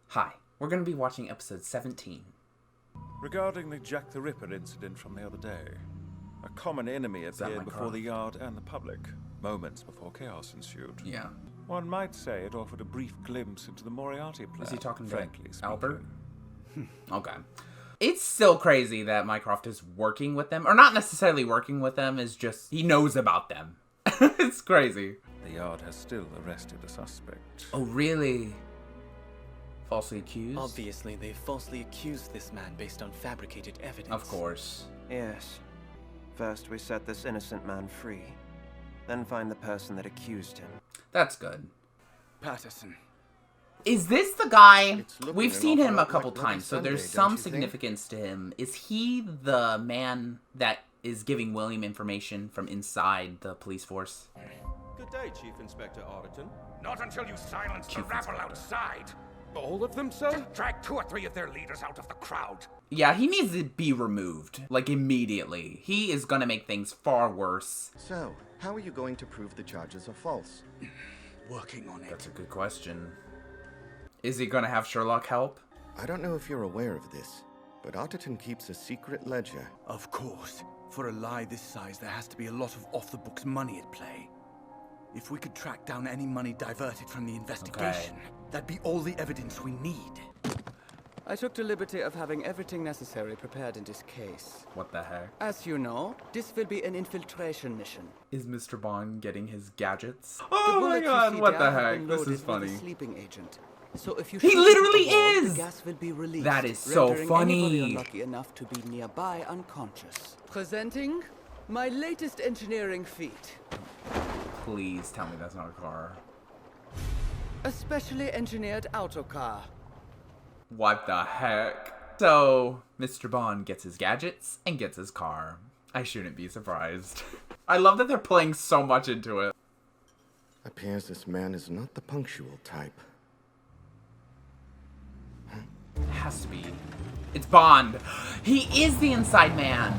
Hi, we're going to be watching episode 17. Regarding the Jack the Ripper incident from the other day, a common enemy appeared before the Yard and the public, moments before chaos ensued. Yeah. One might say it offered a brief glimpse into the Moriarty plan. Is he talking frankly to Albert? speaking. Okay. It's still crazy that Mycroft is working with them, or not necessarily working with them, is just, he knows about them. It's crazy. The Yard has still arrested a suspect. Oh, really? Falsely accused? Obviously, they falsely accused this man based on fabricated evidence. Of course. Yes. First, we set this innocent man free. Then find the person that accused him. That's good. Patterson. Is this the guy? looking We've an seen awful him a lot couple like Bloody times, so Sunday, there's don't some you think? significance to him. Is he the man that is giving William information from inside the police force? Good day, Chief Inspector Ardington. Not until you silence the Chief rabble Inspector. outside. All of them, sir? Drag 2 or 3 of their leaders out of the crowd. Yeah, he needs to be removed, like, immediately. He is gonna make things far worse. So, how are you going to prove the charges are false? Working on it. That's a good question. Is he gonna have Sherlock help? I don't know if you're aware of this, but Ardington keeps a secret ledger. Of course. For a lie this size, there has to be a lot of off-the-books money at play. If we could track down any money diverted from the investigation, that'd be all the evidence we need. I took the liberty of having everything necessary prepared in this case. What the heck? As you know, this will be an infiltration mission. Is Mr. Bond getting his gadgets? The Oh my bullets you god, see what there the have heck? been This loaded is with funny. a sleeping agent. So if you He shoot literally the ball, is! the gas will be released. That is so rendering funny. Anybody unlucky enough to be nearby unconscious. Presenting my latest engineering feat. Please tell me that's not a car. A specially engineered autocar. What the heck? So, Mr. Bond gets his gadgets and gets his car. I shouldn't be surprised. I love that they're playing so much into it. Appears this man is not the punctual type. It has to be. It's Bond. He is the inside man.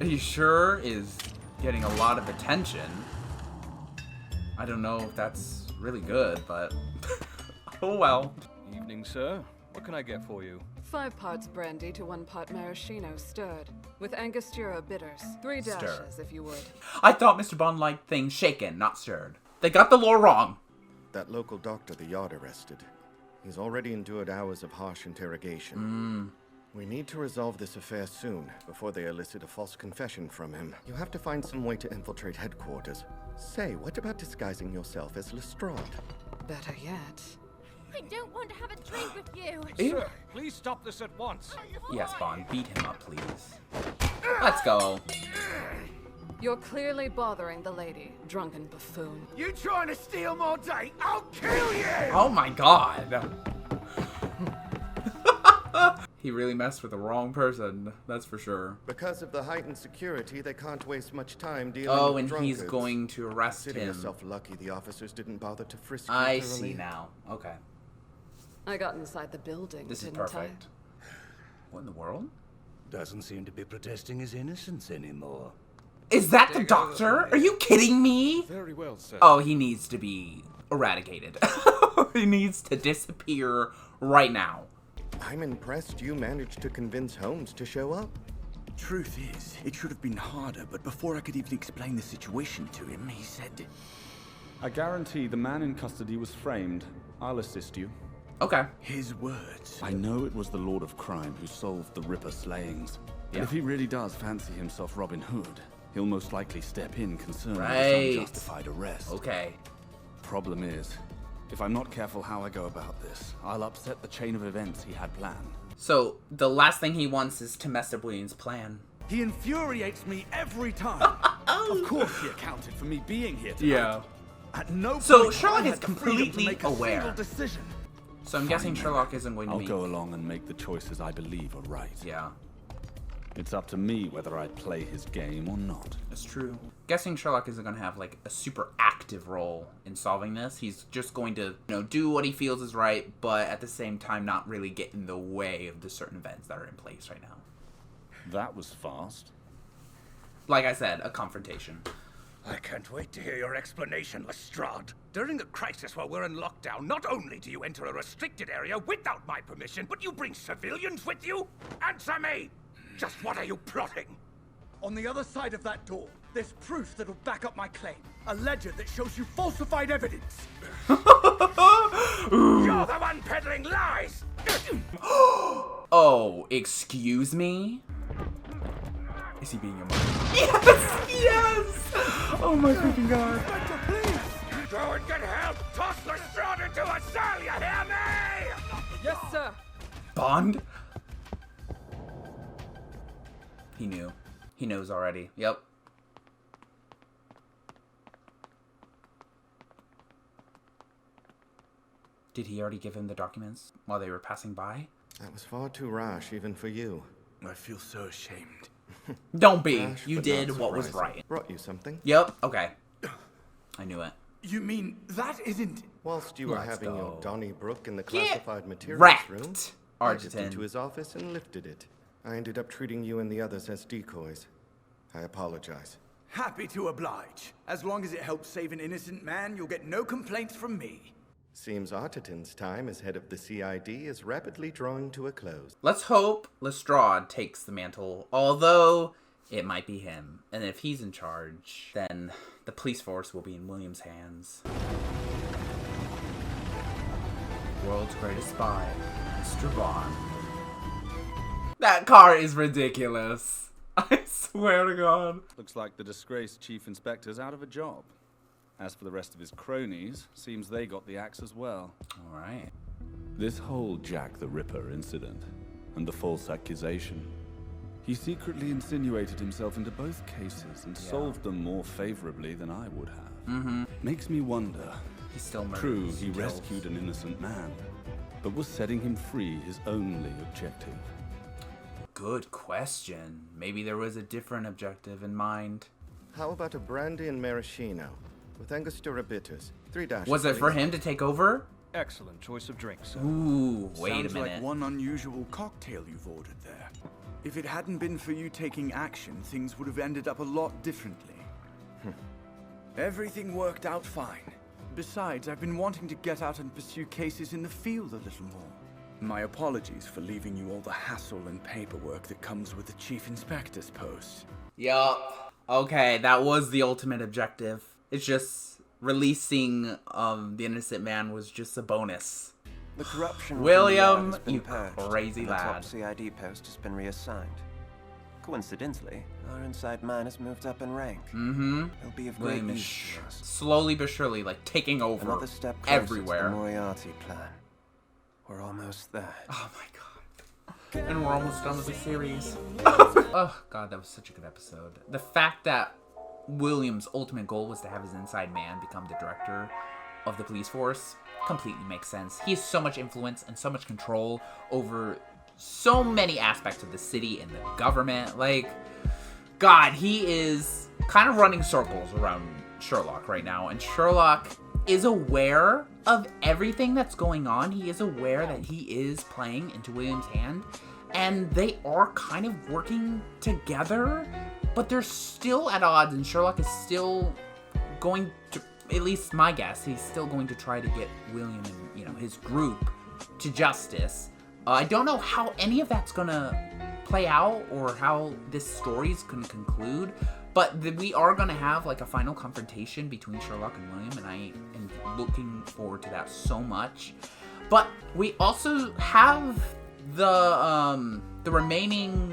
He sure is getting a lot of attention. I don't know if that's really good, but oh well. Evening, sir. What can I get for you? 5 parts brandy to 1 part maraschino stirred, with Angostura bitters. 3 Stir. dashes, if you would. I thought Mr. Bond liked things shaken, not stirred. They got the lore wrong. That local doctor the Yard arrested. He's already endured hours of harsh interrogation. We need to resolve this affair soon, before they elicit a false confession from him. You have to find some way to infiltrate headquarters. Say, what about disguising yourself as Lestrade? Better yet. I don't want to have a drink with you. Ew. Sir, please stop this at once. Yes, Bond, beat him up, please. Let's go. You're clearly bothering the lady, drunken buffoon. You trying to steal my date? I'll kill you! Oh my god. He really messed with the wrong person, that's for sure. Because of the heightened security, they can't waste much time dealing Oh, with and drunkards. he's going to arrest Consider him. yourself lucky the officers didn't bother to frisk you I thoroughly. see now. Okay. I got inside the building, This is didn't perfect. What in the world? Doesn't seem to be protesting his innocence anymore. Is that the doctor? Are you kidding me? Very well, sir. Oh, he needs to be eradicated. He needs to disappear right now. I'm impressed you managed to convince Holmes to show up. Truth is, it should have been harder, but before I could even explain the situation to him, he said, I guarantee the man in custody was framed. I'll assist you. Okay. his words. I know it was the Lord of Crime who solved the Ripper slayings. But Yeah. if he really does fancy himself Robin Hood, he'll most likely step in concerning Right. this unjustified arrest. Okay. Problem is, if I'm not careful how I go about this, I'll upset the chain of events he had planned. So, the last thing he wants is to mess up William's plan. He infuriates me every time. Of course he accounted for me being here tonight. Yeah. At no So, point Sherlock I had is the freedom completely to make a aware. single decision. So I'm guessing Sherlock isn't going to I'll meet. go along and make the choices I believe are right. Yeah, It's up to me whether I play his game or not. that's true. Guessing Sherlock isn't going to have like a super active role in solving this. He's just going to, do what he feels is right, but at the same time not really get in the way of the certain events that are in place right now. That was fast. Like I said, a confrontation. I can't wait to hear your explanation, Lestrade. During a crisis while we're in lockdown, not only do you enter a restricted area without my permission, but you bring civilians with you? Answer me! Just what are you plotting? On the other side of that door, there's proof that'll back up my claim. A ledger that shows you falsified evidence. You're the one peddling lies! Oh, excuse me? Is he being a mother? Yes! Yes! Oh my freaking god. Inspector, please! Go and get help! Toss Lestrade into a cell, you hear me? Yes, sir. Bond? He knew. He knows already. Yep. Did he already give him the documents while they were passing by? That was far too rash, even for you. I feel so ashamed. Don't be. Rash, You but did not what was surprising. right. Brought you something? Yep. Okay. I knew it. You mean that isn't... Whilst you were Let's having your go. Donnybrook in the Get classified materials wrecked, room, I dipped Argentine. into his office and lifted it. I ended up treating you and the others as decoys. I apologize. Happy to oblige. As long as it helps save an innocent man, you'll get no complaints from me. Seems 𝓤𝓚𝓐𝓛's time as head of the CID is rapidly drawing to a close. Let's hope Lestrade takes the mantle, although it might be him. And if he's in charge, then the police force will be in William's hands. World's greatest spy, Mr. Bond. That car is ridiculous. I swear to God. Looks like the disgraced chief inspector's out of a job. As for the rest of his cronies, seems they got the axe as well. All right. This whole Jack the Ripper incident and the false accusation. He secretly insinuated himself into both cases and solved them more favorably than I would have. Makes me wonder. He still murders. True, he kills. rescued an innocent man, but was setting him free his only objective? Good question. Maybe there was a different objective in mind. How about a brandy and maraschino with Angostura bitters? 3 dashes. Was it for please. him to take over? Excellent choice of drinks, sir. Ooh, wait Sounds a minute. like one unusual cocktail you've ordered there. If it hadn't been for you taking action, things would have ended up a lot differently. Everything worked out fine. Besides, I've been wanting to get out and pursue cases in the field a little more. My apologies for leaving you all the hassle and paperwork that comes with the chief inspector's post. Yup. Okay, that was the ultimate objective. It's just releasing the innocent man was just a bonus. The corruption William, has been you purged, crazy and the lad. top CID post has been reassigned. Coincidentally, our inside man has moved up in rank. Mm-hmm. He'll be of great William is use to us. slowly but surely, like, taking over Another step closer everywhere. to the Moriarty plan. We're almost there. Oh my god. And we're almost done with the series. Oh god, that was such a good episode. The fact that William's ultimate goal was to have his inside man become the director of the police force completely makes sense. He has so much influence and so much control over so many aspects of the city and the government. Like, God, he is kind of running circles around Sherlock right now. And Sherlock is aware of everything that's going on. He is aware that he is playing into William's hand. And they are kind of working together. But they're still at odds. And Sherlock is still going to, at least my guess, he's still going to try to get William and, you know, his group to justice. I don't know how any of that's gonna play out or how this story's gonna conclude, but we are gonna have like a final confrontation between Sherlock and William, and I am looking forward to that so much. But we also have the remaining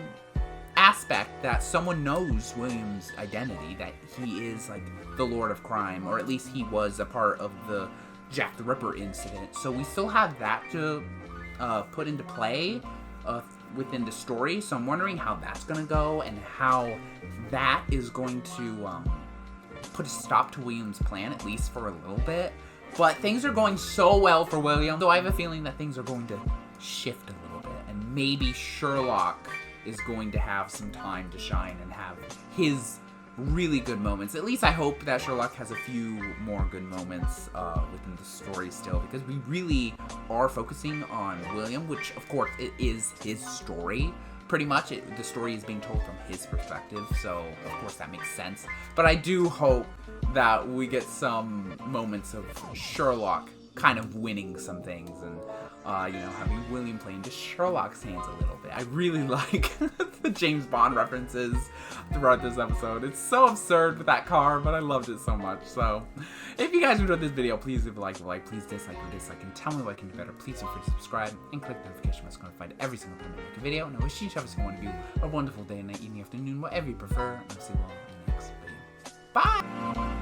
aspect that someone knows William's identity, that he is like the Lord of Crime, or at least he was a part of the Jack the Ripper incident. So we still have that to put into play within the story. So I'm wondering how that's going to go and how that is going to put a stop to William's plan, at least for a little bit. But things are going so well for William, though I have a feeling that things are going to shift a little bit. And maybe Sherlock is going to have some time to shine and have his really good moments. At least I hope that Sherlock has a few more good moments within the story still, because we really are focusing on William, which of course it is his story, pretty much the story is being told from his perspective, so of course that makes sense. But I do hope that we get some moments of Sherlock kind of winning some things and, you know, having William play into Sherlock's hands a little bit. I really like the James Bond references throughout this episode. It's so absurd with that car, but I loved it so much. So, if you guys enjoyed this video, please leave a like, please dislike or dislike, and tell me what I can do better. Please feel free to subscribe and click the notification bell so you can find every single time I make a video. And I wish each every single one of you a wonderful day, night, evening, afternoon, whatever you prefer. And I'll see you all in the next video. Bye!